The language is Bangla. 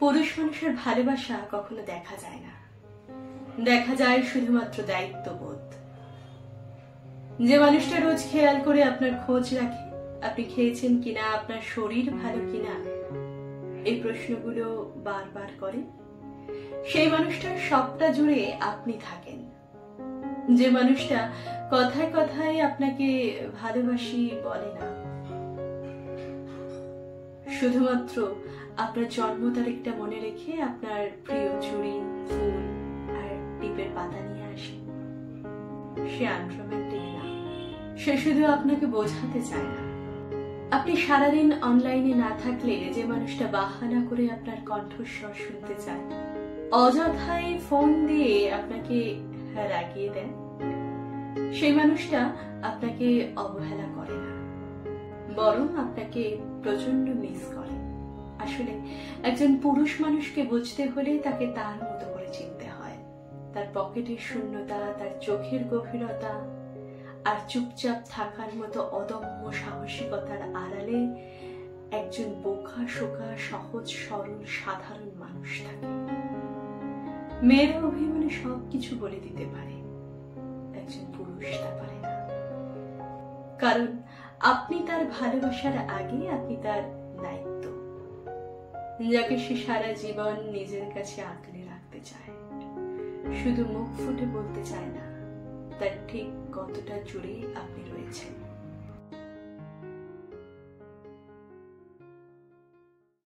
পুরুষ মানুষের ভালোবাসা কখনো দেখা যায় না, দেখা যায় শুধুমাত্র দায়িত্ববোধ। যে মানুষটা রোজ খেয়াল করে আপনার খোঁজ রাখে, আপনি খেয়েছেন কিনা, আপনার শরীর ভালো কিনা, এই প্রশ্নগুলো বারবার করে, সেই মানুষটার সবটা জুড়ে আপনি থাকেন। যে মানুষটা কথায় কথায় আপনাকে ভালোবাসি বলে না, শুধুমাত্র আপনার জন্ম তারিখটা মনে রেখে আপনার প্রিয় চুড়ি, ফুল আর টিপের পাতা নিয়ে আসে, সে আনরোম্যান্টিক না, সে শুধু আপনাকে বোঝাতে চায় না। আপনি সারাদিন অনলাইনে না থাকলে যে মানুষটা বাহানা করে আপনার কণ্ঠস্বর শুনতে চায়, অযথাই ফোন দিয়ে আপনাকে রাগিয়ে দেন, সেই মানুষটা আপনাকে অবহেলা করে না, বরং আপনাকে প্রচন্ড মিস করে। আসলে একজন পুরুষ মানুষকে বুঝতে হলে তাকে তার মতো করে চিনতে হয়। তার পকেটের শূন্যতা, তার চোখের গভীরতা আর চুপচাপ থাকার মতো অদম্য সাহসিকতার আড়ালে একজন বোকা শোকা সহজ সরল সাধারণ মানুষ থাকে। মেয়েরা অভিমানে সবকিছু বলে দিতে পারে, একজন পুরুষ তা পারে না, কারণ আপনি তার ভালোবাসার আগে আপনি তার দায়িত্ব, যাকে সে সারা জীবন নিজের কাছে আঁকড়ে রাখতে চায়। শুধু মুখ ফুটে বলতে চায় না তার ঠিক কতটা জুড়ে আপনি রয়েছেন।